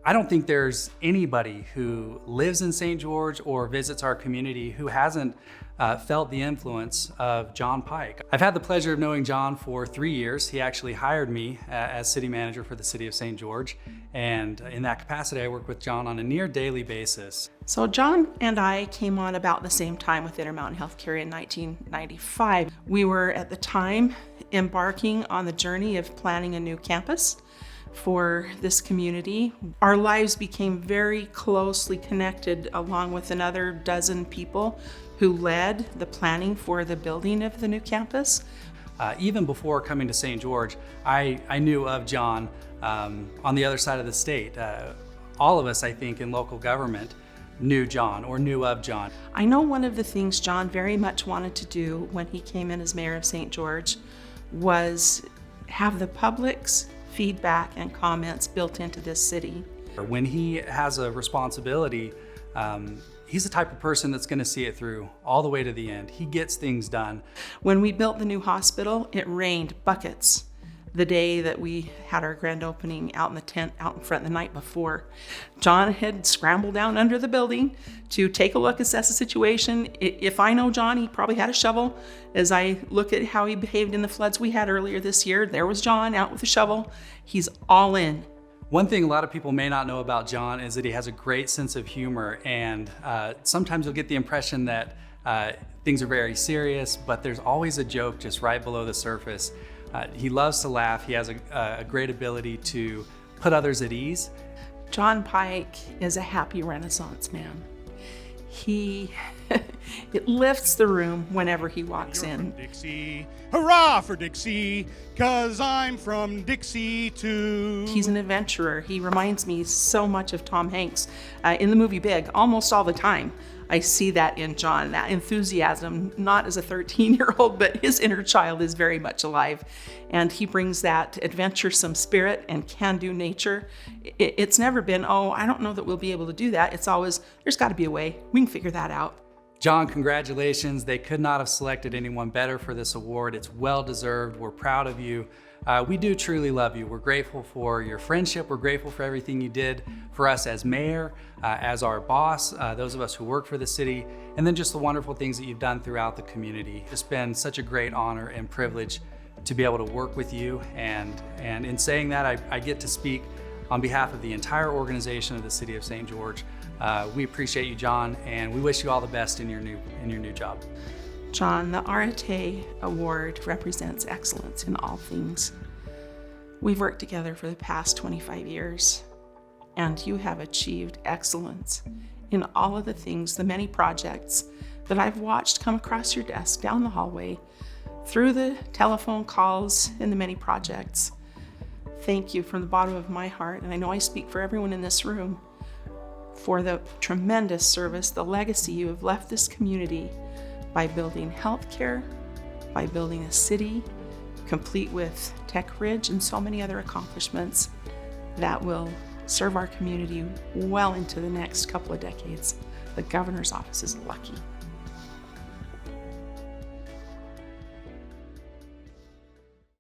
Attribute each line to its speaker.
Speaker 1: I don't think there's anybody who lives in St. George or visits our community who hasn't felt the influence of Jon Pike. I've had the pleasure of knowing Jon for 3 years. He actually hired me as city manager for the city of St. George. And in that capacity, I work with Jon on a near daily basis.
Speaker 2: So Jon and I came on about the same time with Intermountain Healthcare in 1995. We were at the time embarking on the journey of planning a new campus for this community. Our lives became very closely connected along with another dozen people who led the planning for the building of the new campus.
Speaker 1: Even before coming to St. George, I knew of Jon on the other side of the state. All of us, I think, in local government knew Jon or knew of Jon.
Speaker 2: I know one of the things Jon very much wanted to do when he came in as mayor of St. George was have the public's feedback and comments built into this city.
Speaker 1: When he has a responsibility, he's the type of person that's going to see it through all the way to the end. He gets things done.
Speaker 2: When we built the new hospital, it rained buckets the day that we had our grand opening out in the tent out in front the night before. Jon had scrambled down under the building to take a look, assess the situation. If I know Jon, he probably had a shovel. As I look at how he behaved in the floods we had earlier this year, there was Jon out with a shovel. He's all in.
Speaker 1: One thing a lot of people may not know about Jon is that he has a great sense of humor, and sometimes you'll get the impression that things are very serious, but there's always a joke just right below the surface. He loves to laugh. He has a great ability to put others at ease.
Speaker 2: Jon Pike is a happy Renaissance man. It lifts the room whenever he walks
Speaker 3: You're
Speaker 2: in.
Speaker 3: From Dixie. Hurrah for Dixie, 'cause I'm from Dixie too.
Speaker 2: He's an adventurer. He reminds me so much of Tom Hanks in the movie Big, almost all the time. I see that in Jon, that enthusiasm, not as a 13-year-old, but his inner child is very much alive. And he brings that adventuresome spirit and can-do nature. It's never been, oh, I don't know that we'll be able to do that. It's always, there's got to be a way. We can figure that out.
Speaker 1: Jon, congratulations. They could not have selected anyone better for this award. It's well-deserved. We're proud of you. We do truly love you. We're grateful for your friendship. We're grateful for everything you did for us as mayor, as our boss, those of us who work for the city, and then just the wonderful things that you've done throughout the community. It's been such a great honor and privilege to be able to work with you. And in saying that, I get to speak on behalf of the entire organization of the City of St. George. We appreciate you, Jon, and we wish you all the best in your new job.
Speaker 2: Jon, the Areté Award represents excellence in all things. We've worked together for the past 25 years, and you have achieved excellence in all of the things, the many projects that I've watched come across your desk, down the hallway, through the telephone calls and the many projects. Thank you from the bottom of my heart, and I know I speak for everyone in this room, for the tremendous service, the legacy you have left this community by building healthcare, by building a city complete with Tech Ridge and so many other accomplishments that will serve our community well into the next couple of decades. The governor's office is lucky.